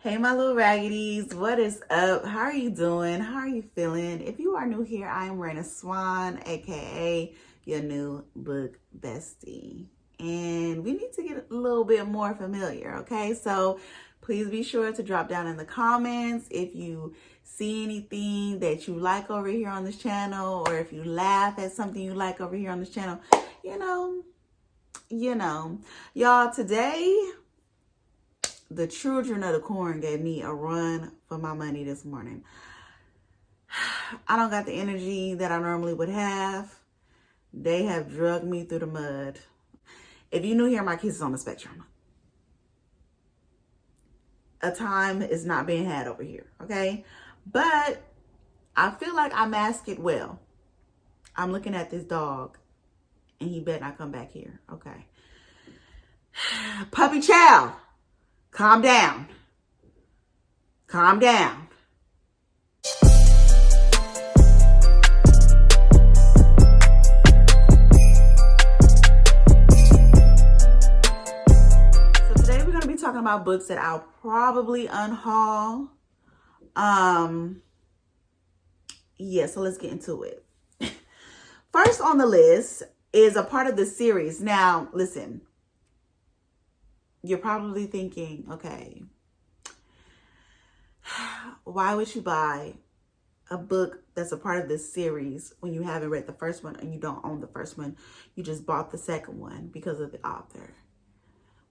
Hey, my little raggities, what is up? How are you doing? How are you feeling? If you are new here, I am Raina Swan, aka your new book bestie. And we need to get a little bit more familiar, okay? So please be sure to drop down in the comments if you see anything that you like over here on this channel, or if you laugh at something you like over here on this channel. Y'all, today the children of the corn gave me a run for my money this morning. I don't got the energy that I normally would have. They have drugged me through the mud. If you new here, my kids is on the spectrum. A time is not being had over here, okay? But I feel like I mask it well. I'm looking at this dog, and he better not come back here, okay? Puppy chow. Calm down. Calm down. So today we're going to be talking about books that I'll probably unhaul. Yeah, so let's get into it. First on the list is a part of the series. Now, listen. You're probably thinking, okay, why would you buy a book that's a part of this series when you haven't read the first one and you don't own the first one? You just bought the second one because of the author.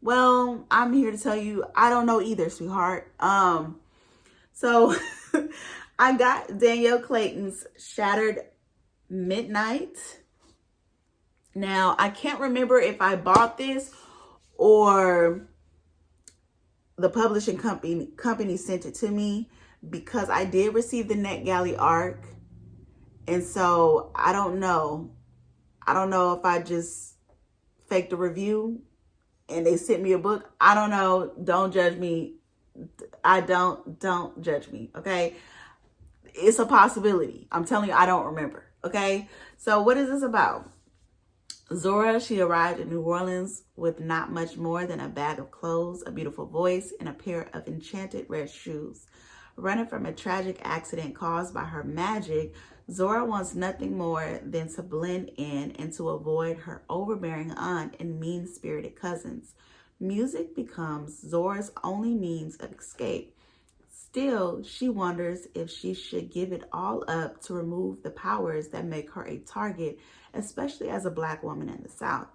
Well, I'm here to tell you, I don't know either, sweetheart. So I got Danielle Clayton's Shattered Midnight. Now, I can't remember if I bought this or the publishing company sent it to me, because I did receive the NetGalley ARC. And so I don't know if I just faked a review and they sent me a book. I don't know. Don't judge me. Don't judge me. Okay. It's a possibility. I'm telling you, I don't remember. Okay. So what is this about? Zora, she arrived in New Orleans with not much more than a bag of clothes, a beautiful voice, and a pair of enchanted red shoes. Running from a tragic accident caused by her magic, Zora wants nothing more than to blend in and to avoid her overbearing aunt and mean-spirited cousins. Music becomes Zora's only means of escape. Still, she wonders if she should give it all up to remove the powers that make her a target, especially as a Black woman in the South.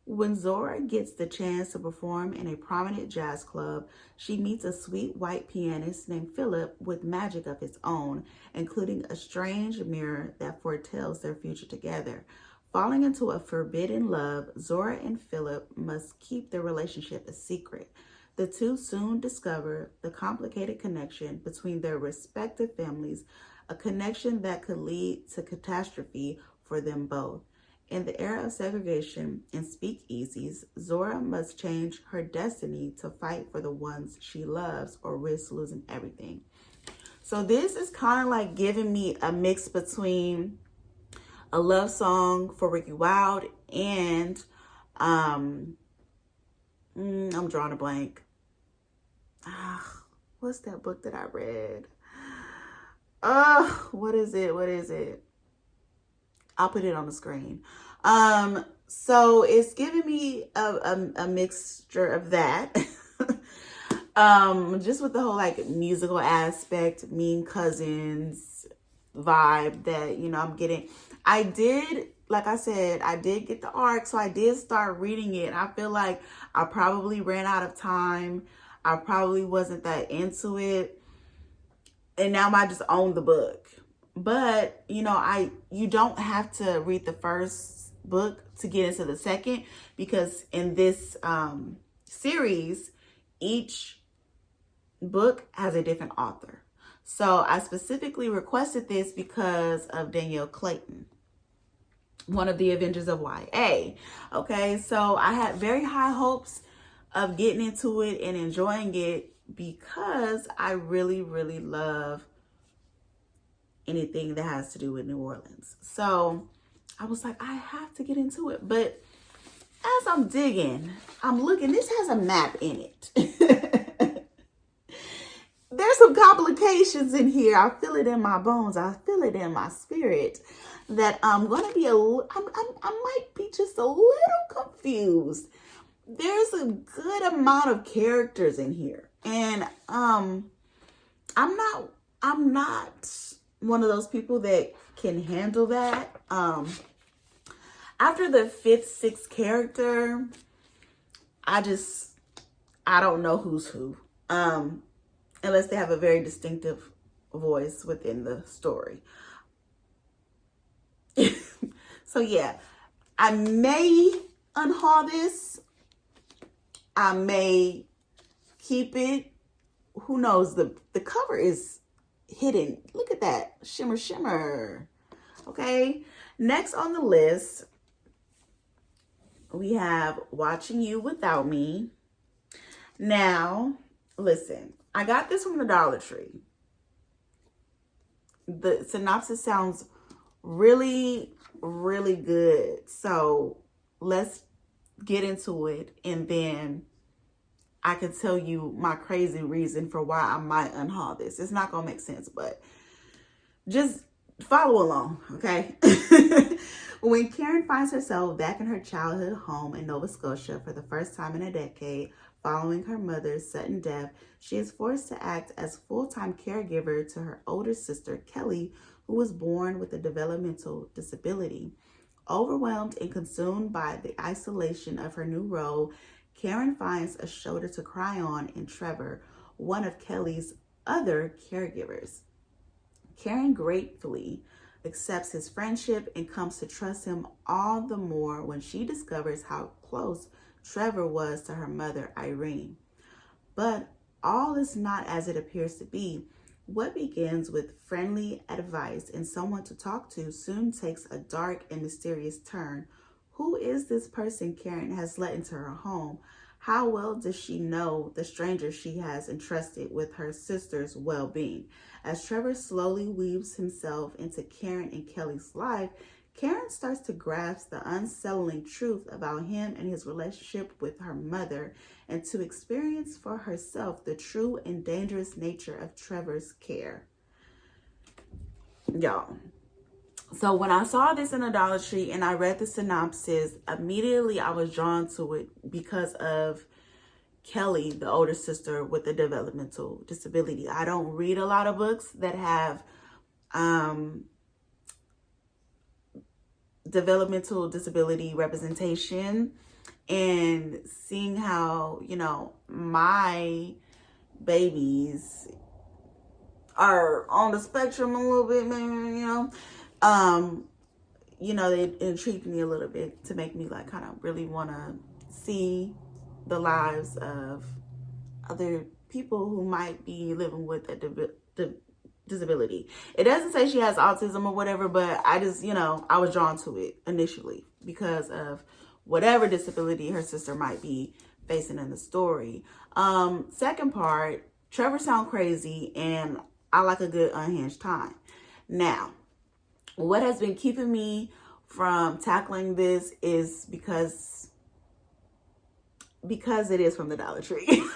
When Zora gets the chance to perform in a prominent jazz club, she meets a sweet white pianist named Philip with magic of his own, including a strange mirror that foretells their future together. Falling into a forbidden love, Zora and Philip must keep their relationship a secret. The two soon discover the complicated connection between their respective families, a connection that could lead to catastrophe for them both. In the era of segregation and speakeasies, Zora must change her destiny to fight for the ones she loves or risk losing everything. So this is kind of like giving me a mix between a love song for Ricky Wilde and I'm drawing a blank. What's that book that I read? What is it? I'll put it on the screen. So it's giving me a mixture of that. Just with the whole like musical aspect, Mean Cousins vibe that, I'm getting. Like I said, I did get the ARC, so I did start reading it. I feel like I probably ran out of time. I probably wasn't that into it. And now I just own the book. But, you don't have to read the first book to get into the second, because in this series, each book has a different author. So I specifically requested this because of Danielle Clayton, one of the Avengers of YA. Okay, so I had very high hopes of getting into it and enjoying it, because I really, really love anything that has to do with New Orleans. So I was like, I have to get into it. But as I'm digging, I'm looking, this has a map in it. there's some complications in here. I feel it in my bones. I feel it in my spirit that I'm going to be I might be just a little confused. There's a good amount of characters in here. And I'm not one of those people that can handle that. After the fifth, sixth character, I don't know who's who. Unless they have a very distinctive voice within the story. So yeah, I may unhaul this. I may keep it. Who knows? The cover is hidden. Look at that. Shimmer, shimmer. Okay. Next on the list, we have Watching You Without Me. Now, listen. I got this from the Dollar Tree. The synopsis sounds really, really good. So let's get into it, and then I can tell you my crazy reason for why I might unhaul this. It's not going to make sense, but just follow along, okay? When Karen finds herself back in her childhood home in Nova Scotia for the first time in a decade, following her mother's sudden death, she is forced to act as full-time caregiver to her older sister, Kelly, who was born with a developmental disability. Overwhelmed and consumed by the isolation of her new role, Karen finds a shoulder to cry on in Trevor, one of Kelly's other caregivers. Karen gratefully accepts his friendship and comes to trust him all the more when she discovers how close Trevor was to her mother, Irene. But all is not as it appears to be. What begins with friendly advice and someone to talk to soon takes a dark and mysterious turn. Who is this person Karen has let into her home? How well does she know the stranger she has entrusted with her sister's well-being? As Trevor slowly weaves himself into Karen and Kelly's life, Karen starts to grasp the unsettling truth about him and his relationship with her mother, and to experience for herself the true and dangerous nature of Trevor's care. Y'all. So when I saw this in a Dollar Tree and I read the synopsis, immediately I was drawn to it because of Kelly, the older sister with a developmental disability. I don't read a lot of books that have developmental disability representation, and seeing how, my babies are on the spectrum a little bit, they intrigued me a little bit to make me kind of really want to see the lives of other people who might be living with a disability. It doesn't say she has autism or whatever, but I just, I was drawn to it initially because of whatever disability her sister might be facing in the story. Second part, Trevor sounds crazy, and I like a good unhinged time. Now, what has been keeping me from tackling this is because it is from the Dollar Tree. And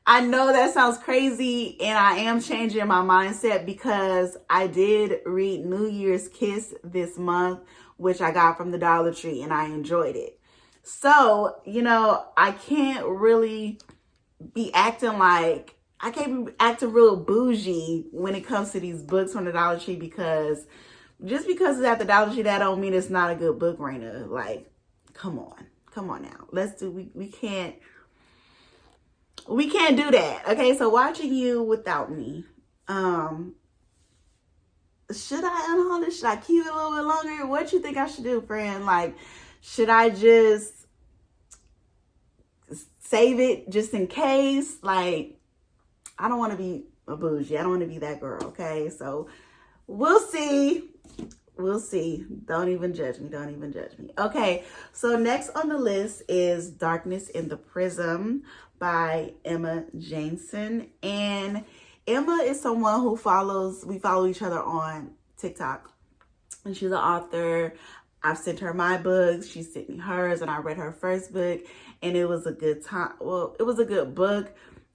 I know that sounds crazy, and I am changing my mindset because I did read New Year's Kiss this month, which I got from the Dollar Tree, and I enjoyed it. So, I can't really be acting real bougie when it comes to these books from the Dollar Tree, because just because it's at the Dollar Tree, that don't mean it's not a good book, Raina. Come on now. We can't do that. Okay, so Watching You Without Me. Should I unhaul it? Should I keep it a little bit longer? What you think I should do, friend? Should I just save it just in case? I don't want to be a bougie. I don't want to be that girl, okay? So we'll see. We'll see. Don't even judge me. Don't even judge me. Okay, so next on the list is Darkness in the Prism by Emma Jameson. And Emma is someone we follow each other on TikTok. And she's an author. I've sent her my books. She sent me hers, and I read her first book, and it was a good time. Well, it was a good book.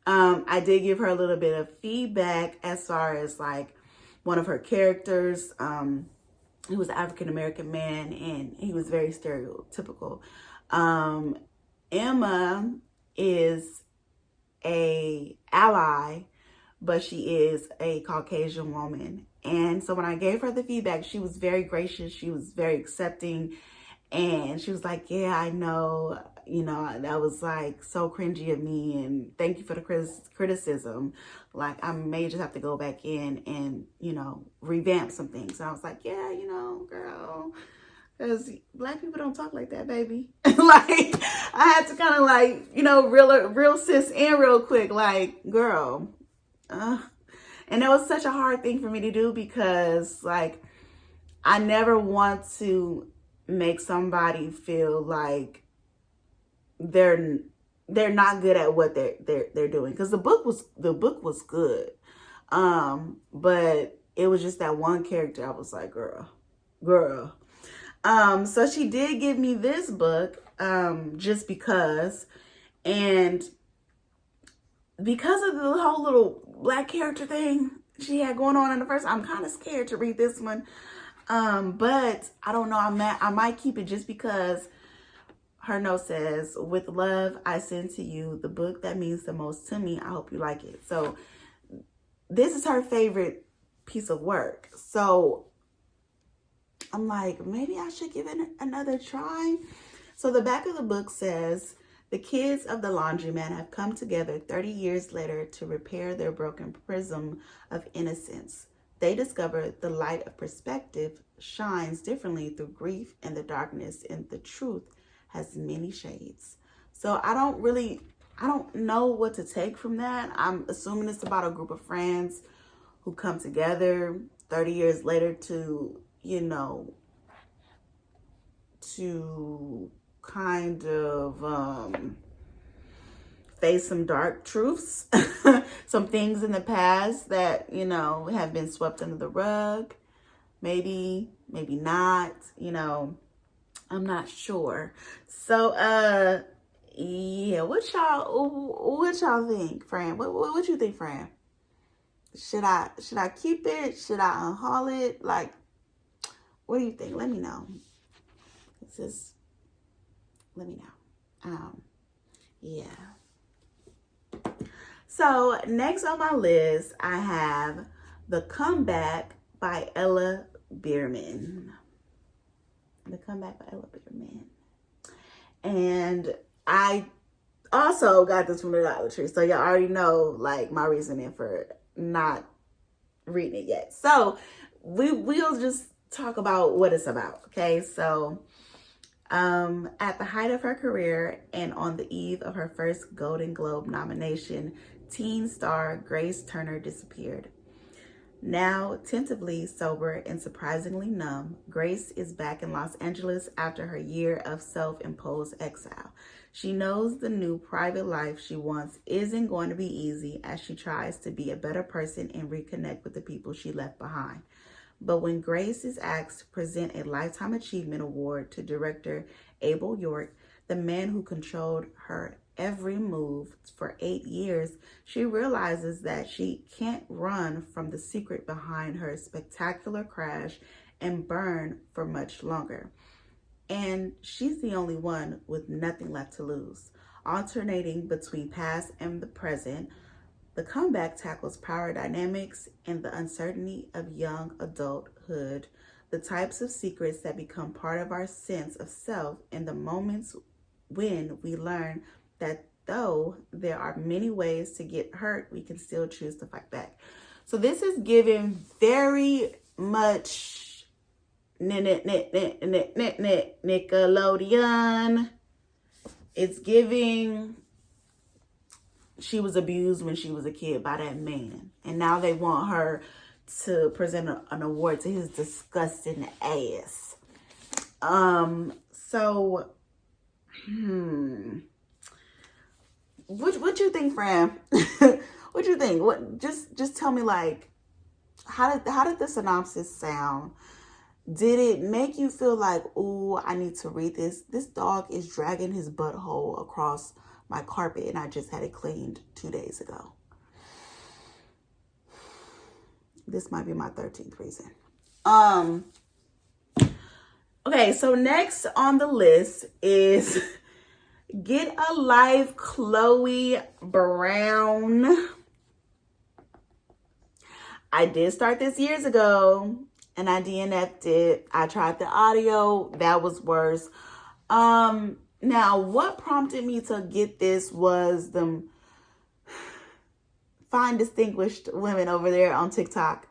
I did give her a little bit of feedback as far as like one of her characters. He was an African-American man, and he was very stereotypical. Emma is a ally, but she is a Caucasian woman. And so when I gave her the feedback, she was very gracious. She was very accepting. And she was like, yeah, I know, that was like so cringy of me. And thank you for the criticism. Like, I may just have to go back in and, revamp some things. And I was like, yeah, girl, because Black people don't talk like that, baby. Like, I had to kind of like, real sis and real quick, like, girl. And that was such a hard thing for me to do because, like, I never want to make somebody feel like they're not good at what they're doing. Because the book was good, but it was just that one character. I was like, girl. So she did give me this book, just because, and because of the whole little Black character thing she had going on in the first, I'm kind of scared to read this one. But I don't know. I might keep it just because her note says, with love, I send to you the book that means the most to me. I hope you like it. So this is her favorite piece of work. So I'm like, maybe I should give it another try. So the back of the book says, the kids of the laundromat have come together 30 years later to repair their broken prism of innocence. They discover the light of perspective shines differently through grief and the darkness, and the truth has many shades. So I don't know what to take from that. I'm assuming it's about a group of friends who come together 30 years later to, to kind of face some dark truths, some things in the past that, have been swept under the rug. Maybe not, I'm not sure. So, yeah, what y'all think, Fran? What you think, Fran? Should I keep it? Should I unhaul it? Like, what do you think? Let me know. Let me know. Yeah. So next on my list, I have The Comeback by Ella Bierman. The Comeback by Ella Bierman. And I also got this from the Dollar Tree. So y'all already know, like, my reasoning for not reading it yet. So we'll just talk about what it's about. Okay. So at the height of her career and on the eve of her first Golden Globe nomination, teen star Grace Turner disappeared. Now tentatively sober and surprisingly numb, Grace is back in Los Angeles after her year of self-imposed exile. She knows the new private life she wants isn't going to be easy as she tries to be a better person and reconnect with the people she left behind. But when Grace is asked to present a Lifetime Achievement Award to director Abel York, the man who controlled her every move for 8 years, she realizes that she can't run from the secret behind her spectacular crash and burn for much longer. And she's the only one with nothing left to lose. Alternating between past and the present, The Comeback tackles power dynamics and the uncertainty of young adulthood, the types of secrets that become part of our sense of self, and the moments when we learn that though there are many ways to get hurt, we can still choose to fight back. So this is given very much Nickelodeon. It's giving she was abused when she was a kid by that man. And now they want her to present an award to his disgusting ass. So, what you think, Fran? What you think? What just tell me, like, how did the synopsis sound? Did it make you feel like, oh, I need to read this? This dog is dragging his butthole across my carpet and I just had it cleaned 2 days ago. This might be my 13th reason. Okay, so next on the list is Get a Life, Chloe Brown. I did start this years ago and I DNF'd it. I tried the audio. That was worse. Now, what prompted me to get this was them fine, distinguished women over there on TikTok.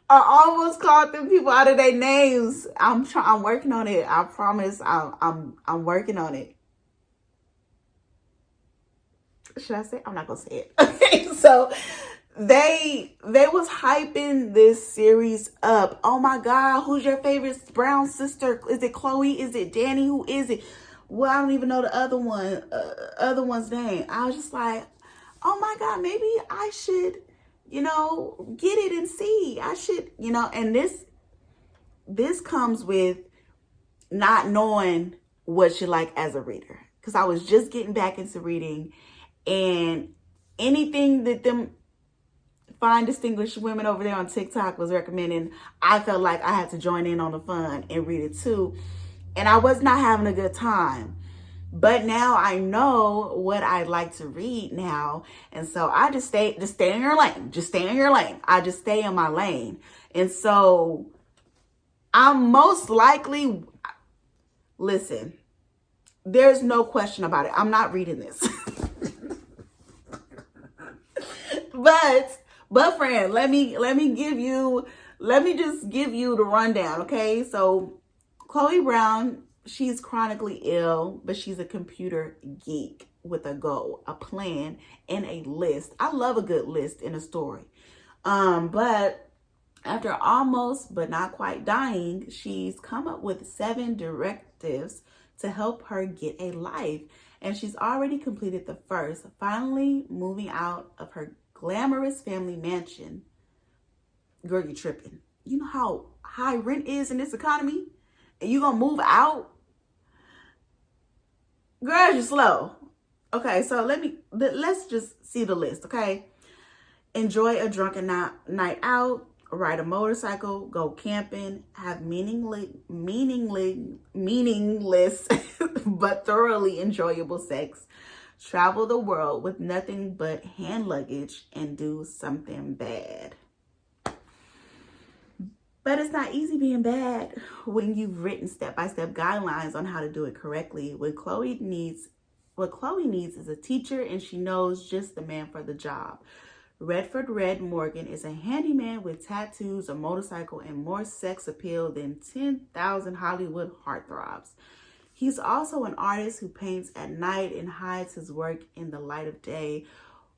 I almost called them people out of their names. I'm working on it. I promise. I'm working on it. Should I say? I'm not gonna say it. Okay, so they was hyping this series up. Oh my God, who's your favorite brown sister? Is it Chloe? Is it Danny? Who is it? Well, I don't even know the other one's name. I was just like, oh my God, maybe I should, get it and see. I should, and this comes with not knowing what you like as a reader. Because I was just getting back into reading, and anything that them fine, distinguished women over there on TikTok was recommending, I felt like I had to join in on the fun and read it too. And I was not having a good time. But now I know what I like to read now. And so I just stay in your lane. Just stay in your lane. I just stay in my lane. And so I'm most likely, listen, there's no question about it. I'm not reading this. But friend, let me just give you the rundown, okay? So Chloe Brown, she's chronically ill, but she's a computer geek with a goal, a plan, and a list. I love a good list in a story. But after almost but not quite dying, she's come up with 7 directives to help her get a life. And she's already completed the first, finally moving out of her glamorous family mansion. Girl, you tripping. You know how high rent is in this economy? And you gonna move out? Girl, you're slow. Okay, so let's just see the list, okay? Enjoy a drunken night out, ride a motorcycle, go camping, have meaningless but thoroughly enjoyable sex, travel the world with nothing but hand luggage, and do something bad. But it's not easy being bad when you've written step-by-step guidelines on how to do it correctly. What Chloe needs is a teacher, and she knows just the man for the job. Redford Red Morgan is a handyman with tattoos, a motorcycle, and more sex appeal than 10,000 Hollywood heartthrobs. He's also an artist who paints at night and hides his work in the light of day,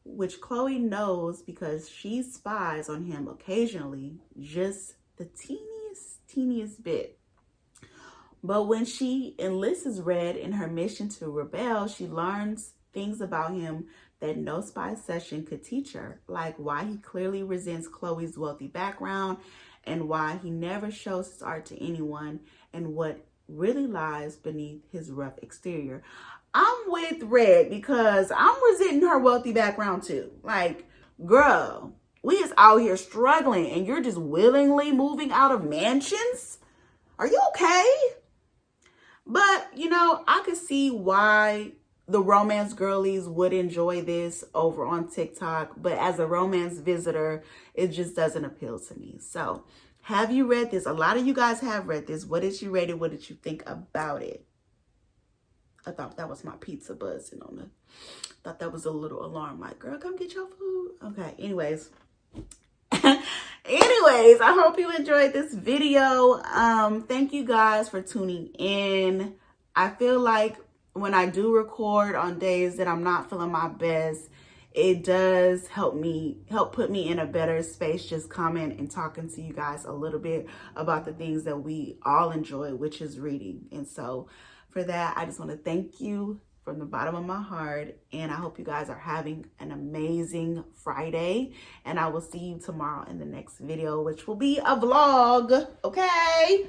which Chloe knows because she spies on him occasionally, just the teeniest bit. But when she enlists Red in her mission to rebel, she learns things about him that no spy session could teach her, like why he clearly resents Chloe's wealthy background and why he never shows his art to anyone, and what really lies beneath his rough exterior. I'm with Red because I'm resenting her wealthy background too. Like, girl, we is out here struggling and you're just willingly moving out of mansions? Are you okay? But, I could see why the romance girlies would enjoy this over on TikTok. But as a romance visitor, it just doesn't appeal to me. So, have you read this? A lot of you guys have read this. What did you rate it? What did you think about it? I thought that was my pizza buzzing on the... thought that was a little alarm. Like, girl, come get your food. Okay, anyways, I hope you enjoyed this video. Thank you guys for tuning in. I feel like when I do record on days that I'm not feeling my best, it does help put me in a better space, just coming and talking to you guys a little bit about the things that we all enjoy, which is reading. And so for that, I just want to thank you from the bottom of my heart. And I hope you guys are having an amazing Friday. And I will see you tomorrow in the next video, which will be a vlog. Okay?